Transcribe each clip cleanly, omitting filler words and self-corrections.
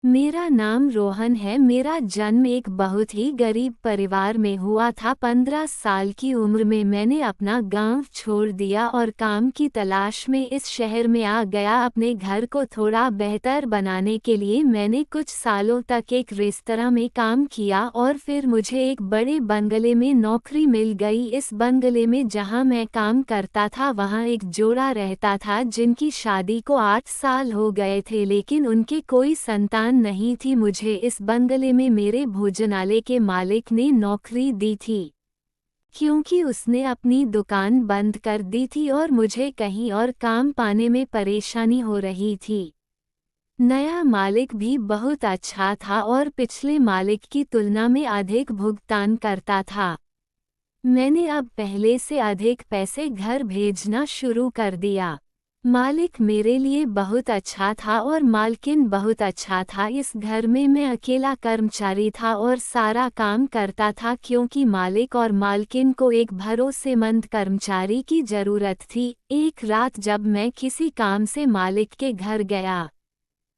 मेरा नाम रोहन है। मेरा जन्म एक बहुत ही गरीब परिवार में हुआ था। 15 साल की उम्र में मैंने अपना गांव छोड़ दिया और काम की तलाश में इस शहर में आ गया। अपने घर को थोड़ा बेहतर बनाने के लिए मैंने कुछ सालों तक एक रेस्तरां में काम किया और फिर मुझे एक बड़े बंगले में नौकरी मिल गई। इस बंगले में जहां मैं काम करता था वहां एक जोड़ा रहता था जिनकी शादी को 8 साल हो गए थे, लेकिन उनके कोई संतान नहीं थी। मुझे इस बंगले में मेरे भोजनालय के मालिक ने नौकरी दी थी क्योंकि उसने अपनी दुकान बंद कर दी थी और मुझे कहीं और काम पाने में परेशानी हो रही थी। नया मालिक भी बहुत अच्छा था और पिछले मालिक की तुलना में अधिक भुगतान करता था। मैंने अब पहले से अधिक पैसे घर भेजना शुरू कर दिया। मालिक मेरे लिए बहुत अच्छा था और मालकिन बहुत अच्छा था। इस घर में मैं अकेला कर्मचारी था और सारा काम करता था क्योंकि मालिक और मालकिन को एक भरोसेमंद कर्मचारी की जरूरत थी। एक रात जब मैं किसी काम से मालिक के घर गया,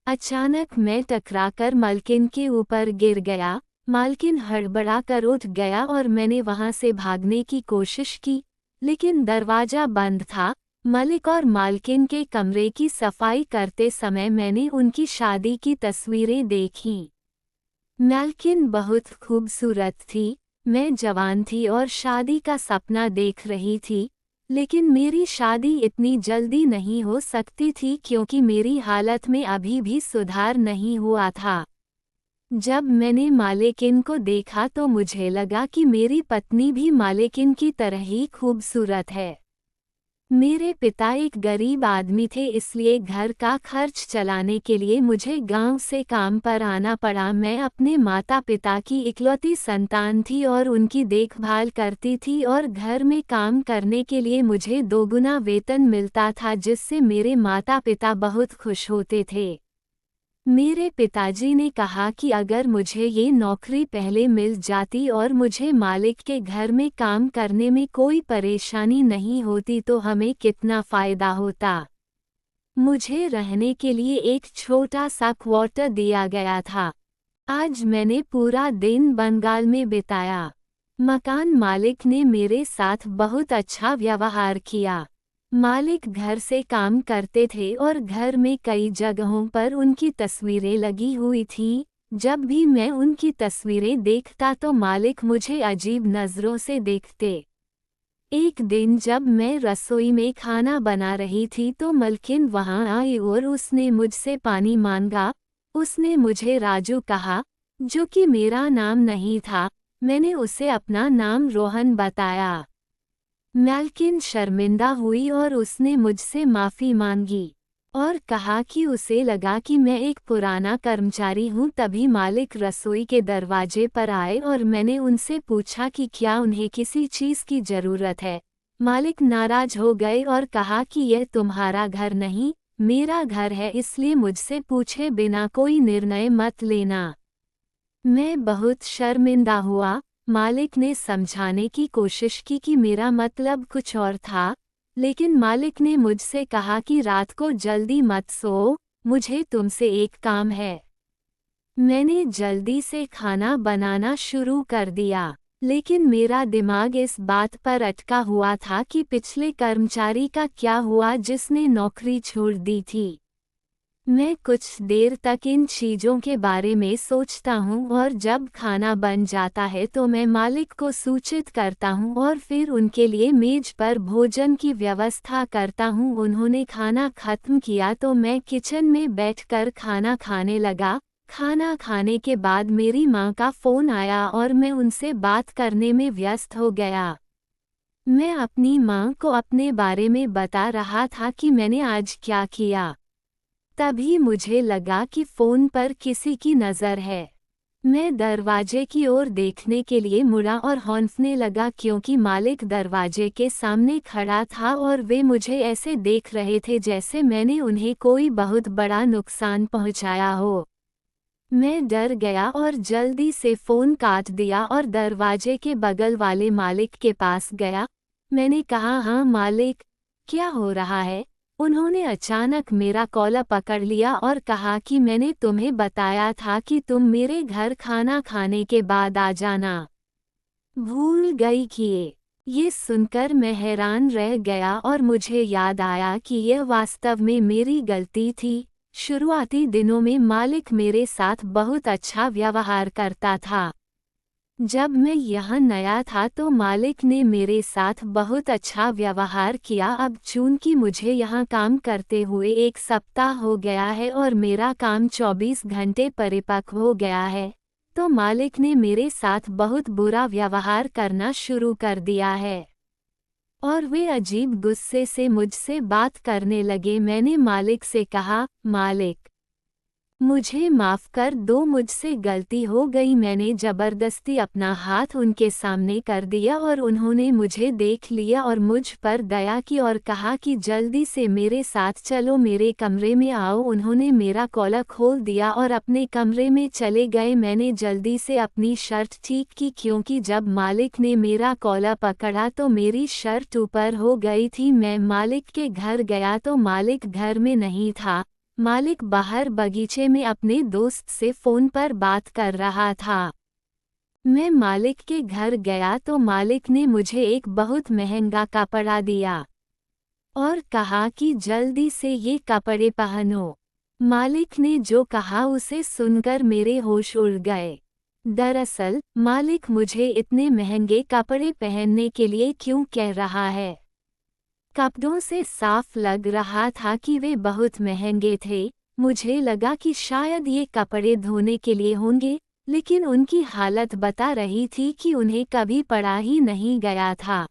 अचानक मैं टकराकर मालकिन के ऊपर गिर गया। मालकिन हड़बड़ा कर उठ गया और मैंने वहां से भागने की कोशिश की, लेकिन दरवाजा बंद था। मालिक और मालकिन के कमरे की सफाई करते समय मैंने उनकी शादी की तस्वीरें देखीं। मालकिन बहुत खूबसूरत थी, मैं जवान थी और शादी का सपना देख रही थी, लेकिन मेरी शादी इतनी जल्दी नहीं हो सकती थी क्योंकि मेरी हालत में अभी भी सुधार नहीं हुआ था। जब मैंने मालेकिन को देखा तो मुझे लगा कि मेरी पत्नी भी मालेकिन की तरह ही खूबसूरत है। मेरे पिता एक गरीब आदमी थे, इसलिए घर का खर्च चलाने के लिए मुझे गांव से काम पर आना पड़ा। मैं अपने माता पिता की इकलौती संतान थी और उनकी देखभाल करती थी और घर में काम करने के लिए मुझे दोगुना वेतन मिलता था, जिससे मेरे माता पिता बहुत खुश होते थे। मेरे पिताजी ने कहा कि अगर मुझे ये नौकरी पहले मिल जाती और मुझे मालिक के घर में काम करने में कोई परेशानी नहीं होती तो हमें कितना फ़ायदा होता। मुझे रहने के लिए एक छोटा सा क्वार्टर दिया गया था। आज मैंने पूरा दिन बंगाल में बिताया। मकान मालिक ने मेरे साथ बहुत अच्छा व्यवहार किया। मालिक घर से काम करते थे और घर में कई जगहों पर उनकी तस्वीरें लगी हुई थीं। जब भी मैं उनकी तस्वीरें देखता तो मालिक मुझे अजीब नज़रों से देखते। एक दिन जब मैं रसोई में खाना बना रही थी तो मलकिन वहां आई और उसने मुझसे पानी मांगा। उसने मुझे राजू कहा, जो कि मेरा नाम नहीं था। मैंने उसे अपना नाम रोहन बताया। मालकिन शर्मिंदा हुई और उसने मुझसे माफ़ी मांगी और कहा कि उसे लगा कि मैं एक पुराना कर्मचारी हूं। तभी मालिक रसोई के दरवाजे पर आए और मैंने उनसे पूछा कि क्या उन्हें किसी चीज़ की ज़रूरत है। मालिक नाराज हो गए और कहा कि यह तुम्हारा घर नहीं, मेरा घर है, इसलिए मुझसे पूछे बिना कोई निर्णय मत लेना। मैं बहुत शर्मिंदा हुआ। मालिक ने समझाने की कोशिश की कि मेरा मतलब कुछ और था, लेकिन मालिक ने मुझसे कहा कि रात को जल्दी मत सो, मुझे तुमसे एक काम है। मैंने जल्दी से खाना बनाना शुरू कर दिया, लेकिन मेरा दिमाग इस बात पर अटका हुआ था कि पिछले कर्मचारी का क्या हुआ जिसने नौकरी छोड़ दी थी। मैं कुछ देर तक इन चीज़ों के बारे में सोचता हूँ और जब खाना बन जाता है तो मैं मालिक को सूचित करता हूँ और फिर उनके लिए मेज पर भोजन की व्यवस्था करता हूँ। उन्होंने खाना खत्म किया तो मैं किचन में बैठकर खाना खाने लगा। खाना खाने के बाद मेरी माँ का फ़ोन आया और मैं उनसे बात करने में व्यस्त हो गया। मैं अपनी माँ को अपने बारे में बता रहा था कि मैंने आज क्या किया। तभी मुझे लगा कि फ़ोन पर किसी की नज़र है। मैं दरवाजे की ओर देखने के लिए मुड़ा और हौंकने लगा क्योंकि मालिक दरवाजे के सामने खड़ा था और वे मुझे ऐसे देख रहे थे जैसे मैंने उन्हें कोई बहुत बड़ा नुकसान पहुंचाया हो। मैं डर गया और जल्दी से फ़ोन काट दिया और दरवाजे के बगल वाले मालिक के पास गया। मैंने कहा, हाँ मालिक, क्या हो रहा है? उन्होंने अचानक मेरा कॉलर पकड़ लिया और कहा कि मैंने तुम्हें बताया था कि तुम मेरे घर खाना खाने के बाद आ जाना। भूल गई कि ये सुनकर मैं हैरान रह गया और मुझे याद आया कि यह वास्तव में मेरी गलती थी। शुरुआती दिनों में मालिक मेरे साथ बहुत अच्छा व्यवहार करता था। जब मैं यहाँ नया था तो मालिक ने मेरे साथ बहुत अच्छा व्यवहार किया। अब चूंकि मुझे यहाँ काम करते हुए 1 सप्ताह हो गया है और मेरा काम 24 घंटे परिपक्व हो गया है, तो मालिक ने मेरे साथ बहुत बुरा व्यवहार करना शुरू कर दिया है और वे अजीब गुस्से से मुझसे बात करने लगे। मैंने मालिक से कहा, मालिक, मुझे माफ़ कर दो, मुझसे गलती हो गई। मैंने ज़बरदस्ती अपना हाथ उनके सामने कर दिया और उन्होंने मुझे देख लिया और मुझ पर दया की और कहा कि जल्दी से मेरे साथ चलो, मेरे कमरे में आओ। उन्होंने मेरा कॉलर खोल दिया और अपने कमरे में चले गए। मैंने जल्दी से अपनी शर्ट ठीक की क्योंकि जब मालिक ने मेरा कॉलर पकड़ा तो मेरी शर्ट ऊपर हो गई थी। मैं मालिक के घर गया तो मालिक घर में नहीं था। मालिक बाहर बगीचे में अपने दोस्त से फ़ोन पर बात कर रहा था। मैं मालिक के घर गया तो मालिक ने मुझे एक बहुत महंगा कपड़ा दिया और कहा कि जल्दी से ये कपड़े पहनो। मालिक ने जो कहा उसे सुनकर मेरे होश उड़ गए। दरअसल मालिक मुझे इतने महंगे कपड़े पहनने के लिए क्यों कह रहा है? कपड़ों से साफ लग रहा था कि वे बहुत महंगे थे। मुझे लगा कि शायद ये कपड़े धोने के लिए होंगे, लेकिन उनकी हालत बता रही थी कि उन्हें कभी पड़ा ही नहीं गया था।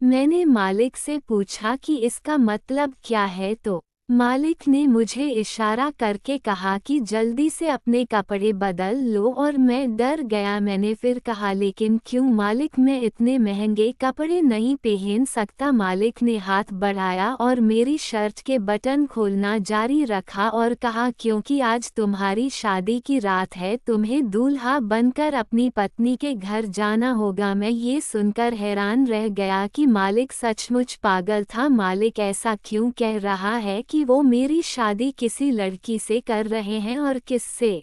मैंने मालिक से पूछा कि इसका मतलब क्या है, तो मालिक ने मुझे इशारा करके कहा कि जल्दी से अपने कपड़े बदल लो और मैं डर गया। मैंने फिर कहा, लेकिन क्यों मालिक, मैं इतने महंगे कपड़े नहीं पहन सकता। मालिक ने हाथ बढ़ाया और मेरी शर्ट के बटन खोलना जारी रखा और कहा, क्योंकि आज तुम्हारी शादी की रात है, तुम्हें दूल्हा बनकर अपनी पत्नी के घर जाना होगा। मैं ये सुनकर हैरान रह गया कि मालिक सचमुच पागल था। मालिक ऐसा क्यों कह रहा है कि वो मेरी शादी किसी लड़की से कर रहे हैं और किससे?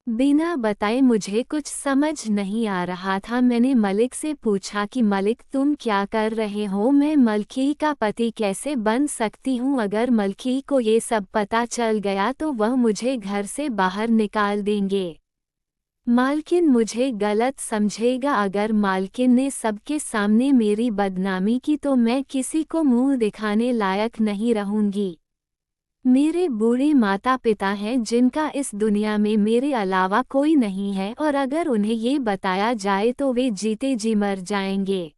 बिना बताए मुझे कुछ समझ नहीं आ रहा था। मैंने मलिक से पूछा कि मलिक, तुम क्या कर रहे हो? मैं मलकी का पति कैसे बन सकती हूँ? अगर मलकी को ये सब पता चल गया तो वह मुझे घर से बाहर निकाल देंगे। मालकिन मुझे गलत समझेगा। अगर मालकिन ने सबके सामने मेरी बदनामी की तो मैं किसी को मुंह दिखाने लायक नहीं रहूंगी। मेरे बूढ़े माता पिता हैं जिनका इस दुनिया में मेरे अलावा कोई नहीं है और अगर उन्हें ये बताया जाए तो वे जीते जी मर जाएंगे।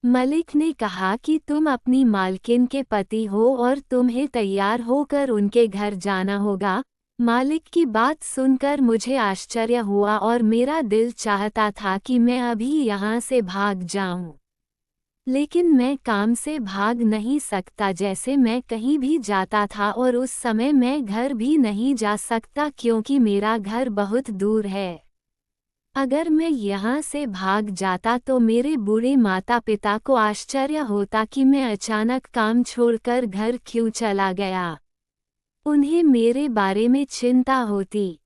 मलिक ने कहा कि तुम अपनी मालकिन के पति हो और तुम्हें तैयार होकर उनके घर जाना होगा। मालिक की बात सुनकर मुझे आश्चर्य हुआ और मेरा दिल चाहता था कि मैं अभी यहाँ से भाग जाऊं। लेकिन मैं काम से भाग नहीं सकता। जैसे मैं कहीं भी जाता था और उस समय मैं घर भी नहीं जा सकता क्योंकि मेरा घर बहुत दूर है। अगर मैं यहाँ से भाग जाता तो मेरे बूढ़े माता पिता को आश्चर्य होता कि मैं अचानक काम छोड़कर घर क्यों चला गया। उन्हें मेरे बारे में चिंता होती।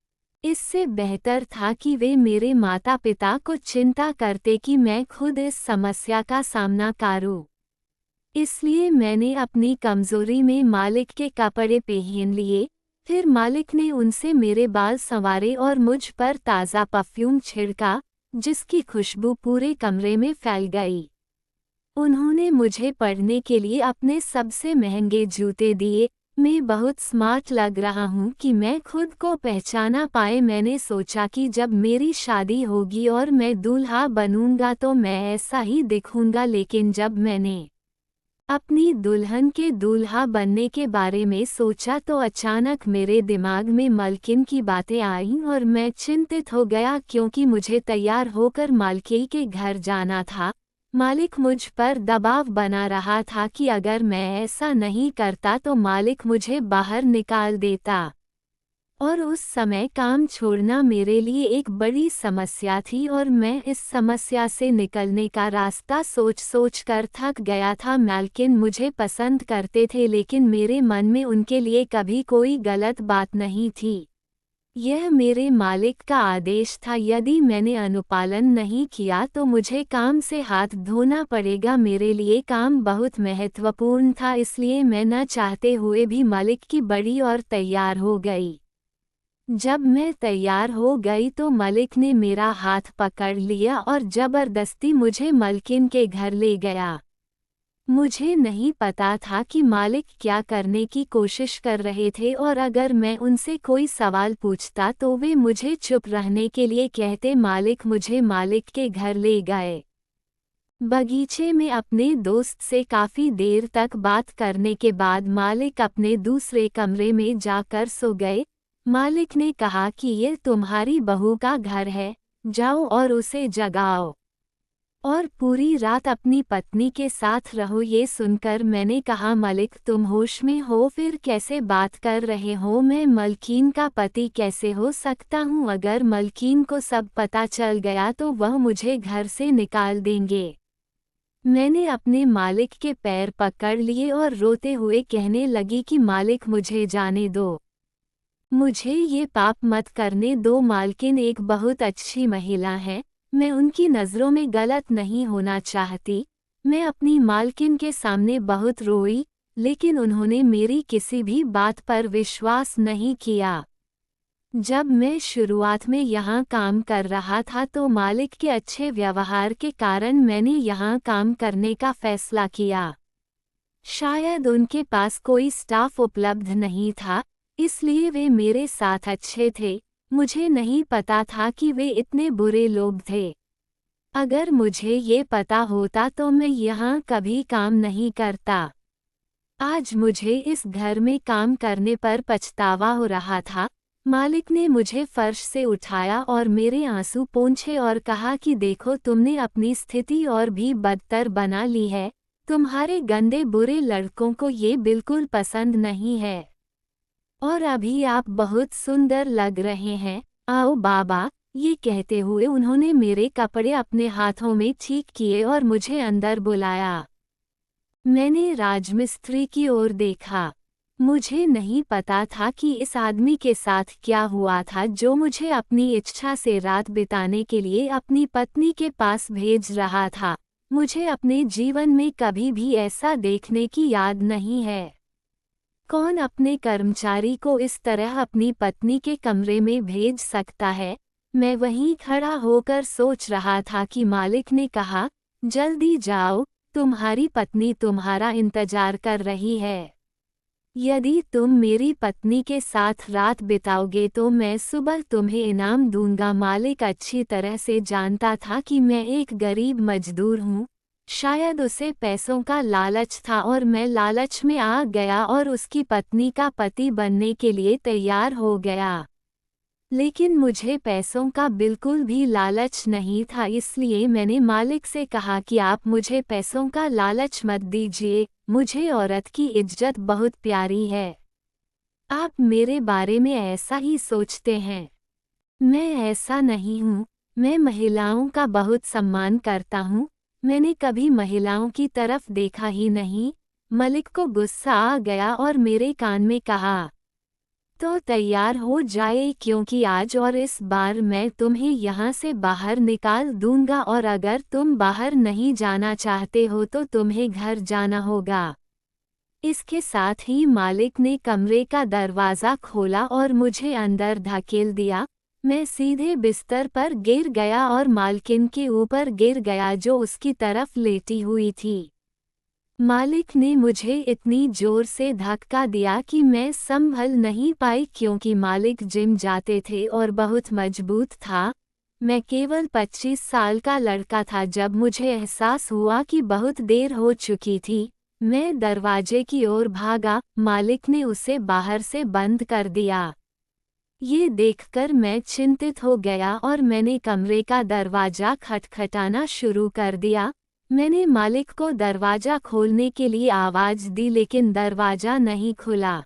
इससे बेहतर था कि वे मेरे माता पिता को चिंता करते कि मैं खुद इस समस्या का सामना करूं। इसलिए मैंने अपनी कमजोरी में मालिक के कपड़े पहन लिए। फिर मालिक ने उनसे मेरे बाल संवारे और मुझ पर ताज़ा परफ्यूम छिड़का, जिसकी खुशबू पूरे कमरे में फैल गई। उन्होंने मुझे पढ़ने के लिए अपने सबसे महंगे जूते दिए। मैं बहुत स्मार्ट लग रहा हूँ कि मैं खुद को पहचाना पाए। मैंने सोचा कि जब मेरी शादी होगी और मैं दूल्हा बनूंगा तो मैं ऐसा ही दिखूंगा। लेकिन जब मैंने अपनी दुल्हन के दूल्हा बनने के बारे में सोचा तो अचानक मेरे दिमाग में मलकिन की बातें आईं और मैं चिंतित हो गया क्योंकि मुझे तैयार होकर मालकिन के घर जाना था। मालिक मुझ पर दबाव बना रहा था कि अगर मैं ऐसा नहीं करता तो मालिक मुझे बाहर निकाल देता। और उस समय काम छोड़ना मेरे लिए एक बड़ी समस्या थी और मैं इस समस्या से निकलने का रास्ता सोच सोच कर थक गया था। मालकिन मुझे पसंद करते थे लेकिन मेरे मन में उनके लिए कभी कोई गलत बात नहीं थी। यह मेरे मालिक का आदेश था, यदि मैंने अनुपालन नहीं किया तो मुझे काम से हाथ धोना पड़ेगा। मेरे लिए काम बहुत महत्वपूर्ण था, इसलिए मैं न चाहते हुए भी मालिक की बड़ी और तैयार हो गई। जब मैं तैयार हो गई तो मलिक ने मेरा हाथ पकड़ लिया और जबरदस्ती मुझे मलकिन के घर ले गया। मुझे नहीं पता था कि मालिक क्या करने की कोशिश कर रहे थे और अगर मैं उनसे कोई सवाल पूछता तो वे मुझे चुप रहने के लिए कहते। मालिक मुझे मालिक के घर ले गए। बगीचे में अपने दोस्त से काफ़ी देर तक बात करने के बाद मालिक अपने दूसरे कमरे में जाकर सो गए। मालिक ने कहा कि ये तुम्हारी बहू का घर है, जाओ और उसे जगाओ और पूरी रात अपनी पत्नी के साथ रहो। ये सुनकर मैंने कहा, मालिक तुम होश में हो, फिर कैसे बात कर रहे हो? मैं मलकीन का पति कैसे हो सकता हूँ? अगर मलकीन को सब पता चल गया तो वह मुझे घर से निकाल देंगे। मैंने अपने मालिक के पैर पकड़ लिए और रोते हुए कहने लगी कि मालिक मुझे जाने दो, मुझे ये पाप मत करने दो। मालकिन एक बहुत अच्छी महिला है, मैं उनकी नज़रों में गलत नहीं होना चाहती। मैं अपनी मालकिन के सामने बहुत रोई, लेकिन उन्होंने मेरी किसी भी बात पर विश्वास नहीं किया। जब मैं शुरुआत में यहाँ काम कर रहा था तो मालिक के अच्छे व्यवहार के कारण मैंने यहाँ काम करने का फैसला किया। शायद उनके पास कोई स्टाफ उपलब्ध नहीं था, इसलिए वे मेरे साथ अच्छे थे। मुझे नहीं पता था कि वे इतने बुरे लोग थे। अगर मुझे ये पता होता तो मैं यहाँ कभी काम नहीं करता। आज मुझे इस घर में काम करने पर पछतावा हो रहा था। मालिक ने मुझे फर्श से उठाया और मेरे आंसू पोंछे और कहा कि देखो, तुमने अपनी स्थिति और भी बदतर बना ली है। तुम्हारे गंदे बुरे लड़कों को ये बिल्कुल पसंद नहीं है और अभी आप बहुत सुंदर लग रहे हैं। आओ बाबा, ये कहते हुए उन्होंने मेरे कपड़े अपने हाथों में ठीक किए और मुझे अंदर बुलाया। मैंने राजमिस्त्री की ओर देखा। मुझे नहीं पता था कि इस आदमी के साथ क्या हुआ था जो मुझे अपनी इच्छा से रात बिताने के लिए अपनी पत्नी के पास भेज रहा था। मुझे अपने जीवन में कभी भी ऐसा देखने की याद नहीं है। कौन अपने कर्मचारी को इस तरह अपनी पत्नी के कमरे में भेज सकता है? मैं वहीं खड़ा होकर सोच रहा था कि मालिक ने कहा, जल्दी जाओ, तुम्हारी पत्नी तुम्हारा इंतजार कर रही है। यदि तुम मेरी पत्नी के साथ रात बिताओगे तो मैं सुबह तुम्हें इनाम दूंगा। मालिक अच्छी तरह से जानता था कि मैं एक गरीब मजदूर हूँ। शायद उसे पैसों का लालच था और मैं लालच में आ गया और उसकी पत्नी का पति बनने के लिए तैयार हो गया। लेकिन मुझे पैसों का बिल्कुल भी लालच नहीं था, इसलिए मैंने मालिक से कहा कि आप मुझे पैसों का लालच मत दीजिए। मुझे औरत की इज्जत बहुत प्यारी है। आप मेरे बारे में ऐसा ही सोचते हैं। मैं ऐसा नहीं हूँ। मैं महिलाओं का बहुत सम्मान करता हूँ। मैंने कभी महिलाओं की तरफ देखा ही नहीं। मलिक को गुस्सा आ गया और मेरे कान में कहा, तो तैयार हो जाए, क्योंकि आज और इस बार मैं तुम्हें यहाँ से बाहर निकाल दूंगा और अगर तुम बाहर नहीं जाना चाहते हो तो तुम्हें घर जाना होगा। इसके साथ ही मालिक ने कमरे का दरवाज़ा खोला और मुझे अंदर धकेल दिया। मैं सीधे बिस्तर पर गिर गया और मालकिन के ऊपर गिर गया जो उसकी तरफ लेटी हुई थी। मालिक ने मुझे इतनी जोर से धक्का दिया कि मैं संभल नहीं पाई, क्योंकि मालिक जिम जाते थे और बहुत मजबूत था। मैं केवल 25 साल का लड़का था जब मुझे एहसास हुआ कि बहुत देर हो चुकी थी। मैं दरवाजे की ओर भागा। मालिक ने उसे बाहर से बंद कर दिया। ये देखकर मैं चिंतित हो गया और मैंने कमरे का दरवाज़ा खटखटाना शुरू कर दिया। मैंने मालिक को दरवाज़ा खोलने के लिए आवाज़ दी, लेकिन दरवाज़ा नहीं खुला।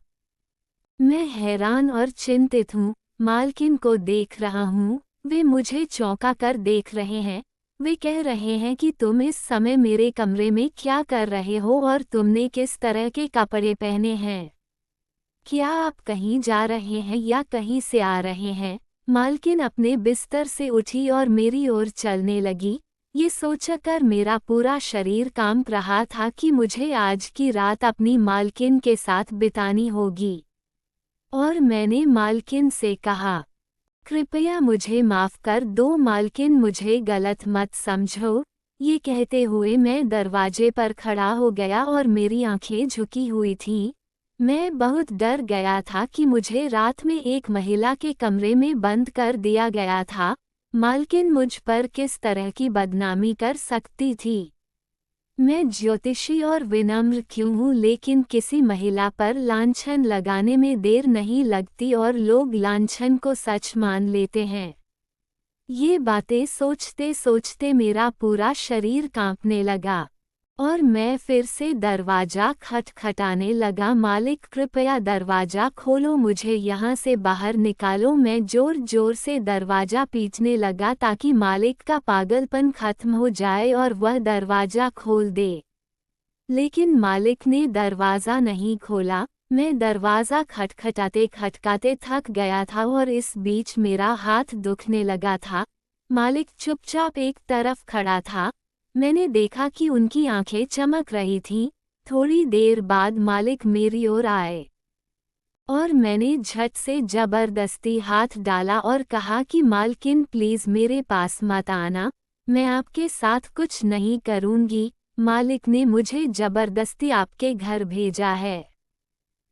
मैं हैरान और चिंतित हूँ। मालकिन को देख रहा हूँ, वे मुझे चौंका कर देख रहे हैं। वे कह रहे हैं कि तुम इस समय मेरे कमरे में क्या कर रहे हो और तुमने किस तरह के कपड़े पहने हैं? क्या आप कहीं जा रहे हैं या कहीं से आ रहे हैं? मालकिन अपने बिस्तर से उठी और मेरी ओर चलने लगी। ये सोचकर मेरा पूरा शरीर कांप रहा था कि मुझे आज की रात अपनी मालकिन के साथ बितानी होगी। और मैंने मालकिन से कहा, कृपया मुझे माफ़ कर दो मालकिन, मुझे गलत मत समझो। ये कहते हुए मैं दरवाजे पर खड़ा हो गया और मेरी आंखें झुकी हुई थीं। मैं बहुत डर गया था कि मुझे रात में एक महिला के कमरे में बंद कर दिया गया था। मालकिन मुझ पर किस तरह की बदनामी कर सकती थी। मैं ज्योतिषी और विनम्र क्यों हूँ, लेकिन किसी महिला पर लांछन लगाने में देर नहीं लगती और लोग लांछन को सच मान लेते हैं। ये बातें सोचते सोचते मेरा पूरा शरीर कांपने लगा और मैं फिर से दरवाज़ा खटखटाने लगा। मालिक, कृपया दरवाज़ा खोलो, मुझे यहाँ से बाहर निकालो। मैं ज़ोर ज़ोर से दरवाज़ा पीटने लगा ताकि मालिक का पागलपन खत्म हो जाए और वह दरवाज़ा खोल दे। लेकिन मालिक ने दरवाज़ा नहीं खोला। मैं दरवाज़ा खटखटाते खटकाते थक गया था और इस बीच मेरा हाथ दुखने लगा था। मालिक चुपचाप एक तरफ खड़ा था। मैंने देखा कि उनकी आंखें चमक रही थीं। थोड़ी देर बाद मालिक मेरी ओर आए और मैंने झट से जबरदस्ती हाथ डाला और कहा कि मालकिन, प्लीज़ मेरे पास मत आना, मैं आपके साथ कुछ नहीं करूँगी। मालिक ने मुझे जबरदस्ती आपके घर भेजा है।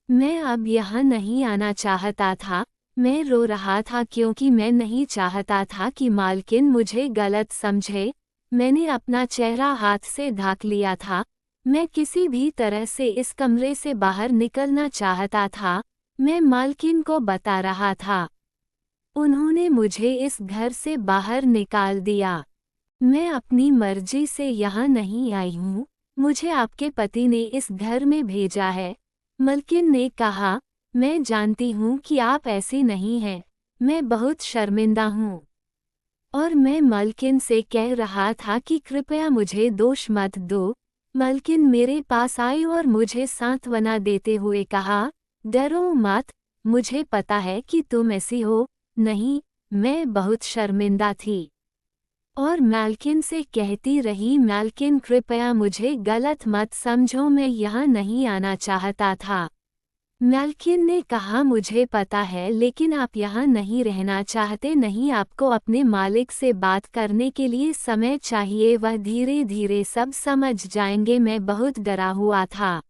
मैं अब यहाँ नहीं आना चाहता था। मैं रो रहा था क्योंकि मैं नहीं चाहता था कि मालकिन मुझे गलत समझे। मैंने अपना चेहरा हाथ से ढक लिया था। मैं किसी भी तरह से इस कमरे से बाहर निकलना चाहता था। मैं मालकिन को बता रहा था। उन्होंने मुझे इस घर से बाहर निकाल दिया। मैं अपनी मर्जी से यहाँ नहीं आई हूँ। मुझे आपके पति ने इस घर में भेजा है। मालकिन ने कहा, मैं जानती हूँ कि आप ऐसी नहीं हैं। मैं बहुत शर्मिंदा हूँ। और मैं मालकिन से कह रहा था कि कृपया मुझे दोष मत दो। मालकिन मेरे पास आई और मुझे सांत्वना देते हुए कहा, डरो मत, मुझे पता है कि तुम ऐसी हो। नहीं, मैं बहुत शर्मिंदा थी। और मालकिन से कहती रही, मालकिन कृपया मुझे गलत मत समझो, मैं यहाँ नहीं आना चाहता था। मालकिन ने कहा, मुझे पता है, लेकिन आप यहाँ नहीं रहना चाहते नहीं, आपको अपने मालिक से बात करने के लिए समय चाहिए, वह धीरे धीरे सब समझ जाएंगे। मैं बहुत डरा हुआ था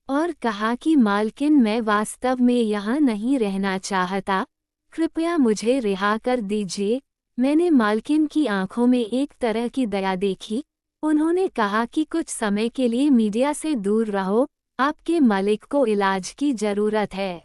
और कहा कि मालकिन, मैं वास्तव में यहाँ नहीं रहना चाहता, कृपया मुझे रिहा कर दीजिए। मैंने मालकिन की आंखों में एक तरह की दया देखी। उन्होंने कहा कि कुछ समय के लिए मीडिया से दूर रहो, आपके मालिक को इलाज की ज़रूरत है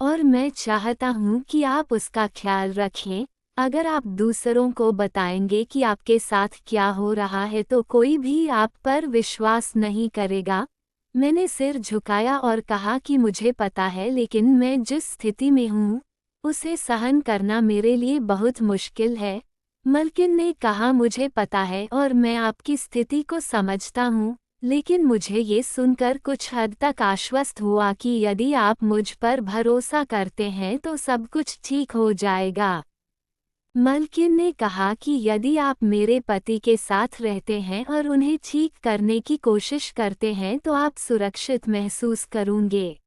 और मैं चाहता हूँ कि आप उसका ख्याल रखें। अगर आप दूसरों को बताएंगे कि आपके साथ क्या हो रहा है तो कोई भी आप पर विश्वास नहीं करेगा। मैंने सिर झुकाया और कहा कि मुझे पता है, लेकिन मैं जिस स्थिति में हूँ उसे सहन करना मेरे लिए बहुत मुश्किल है। मालकिन ने कहा, मुझे पता है और मैं आपकी स्थिति को समझता हूँ, लेकिन मुझे ये सुनकर कुछ हद तक आश्वस्त हुआ कि यदि आप मुझ पर भरोसा करते हैं तो सब कुछ ठीक हो जाएगा। मालकिन ने कहा कि यदि आप मेरे पति के साथ रहते हैं और उन्हें ठीक करने की कोशिश करते हैं तो आप सुरक्षित महसूस करूंगे।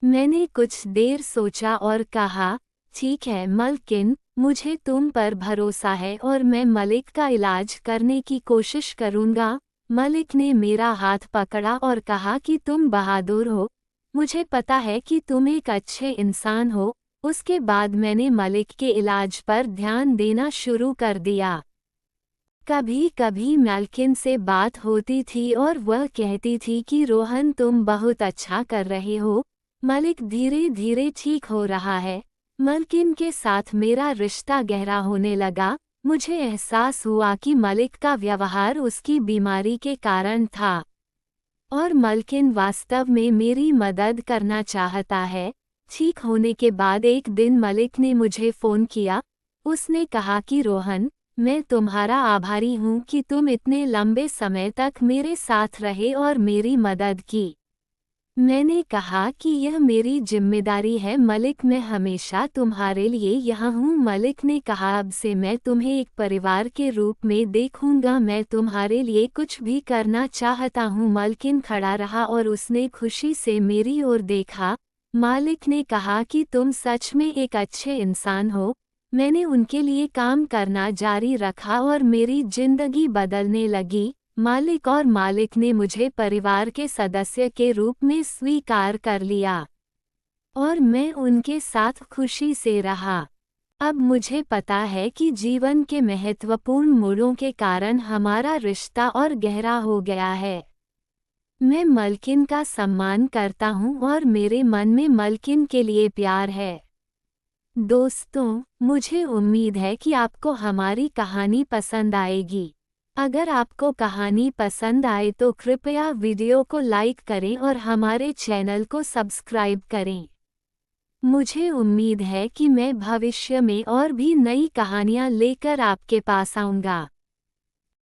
मैंने कुछ देर सोचा और कहा, ठीक है मालकिन, मुझे तुम पर भरोसा है और मैं मलिक का इलाज करने की कोशिश करूंगा। मलिक ने मेरा हाथ पकड़ा और कहा कि तुम बहादुर हो, मुझे पता है कि तुम एक अच्छे इंसान हो। उसके बाद मैंने मलिक के इलाज पर ध्यान देना शुरू कर दिया। कभी कभी मालकिन से बात होती थी और वह कहती थी कि रोहन, तुम बहुत अच्छा कर रहे हो, मलिक धीरे धीरे ठीक हो रहा है। मालकिन के साथ मेरा रिश्ता गहरा होने लगा। मुझे एहसास हुआ कि मलिक का व्यवहार उसकी बीमारी के कारण था और मालकिन वास्तव में मेरी मदद करना चाहता है। ठीक होने के बाद एक दिन मलिक ने मुझे फ़ोन किया। उसने कहा कि रोहन, मैं तुम्हारा आभारी हूँ कि तुम इतने लंबे समय तक मेरे साथ रहे और मेरी मदद की। मैंने कहा कि यह मेरी जिम्मेदारी है मलिक, मैं हमेशा तुम्हारे लिए यहाँ हूँ। मलिक ने कहा अब से मैं तुम्हें एक परिवार के रूप में देखूंगा, मैं तुम्हारे लिए कुछ भी करना चाहता हूँ। मलकिन खड़ा रहा और उसने खुशी से मेरी ओर देखा। मालिक ने कहा कि तुम सच में एक अच्छे इंसान हो। मैंने उनके लिए काम करना जारी रखा और मेरी जिंदगी बदलने लगी। मालिक और मालिक ने मुझे परिवार के सदस्य के रूप में स्वीकार कर लिया और मैं उनके साथ खुशी से रहा। अब मुझे पता है कि जीवन के महत्वपूर्ण मोड़ों के कारण हमारा रिश्ता और गहरा हो गया है। मैं मलकिन का सम्मान करता हूँ और मेरे मन में मलकिन के लिए प्यार है। दोस्तों, मुझे उम्मीद है कि आपको हमारी कहानी पसंद आएगी। अगर आपको कहानी पसंद आए तो कृपया वीडियो को लाइक करें और हमारे चैनल को सब्सक्राइब करें। मुझे उम्मीद है कि मैं भविष्य में और भी नई कहानियाँ लेकर आपके पास आऊँगा।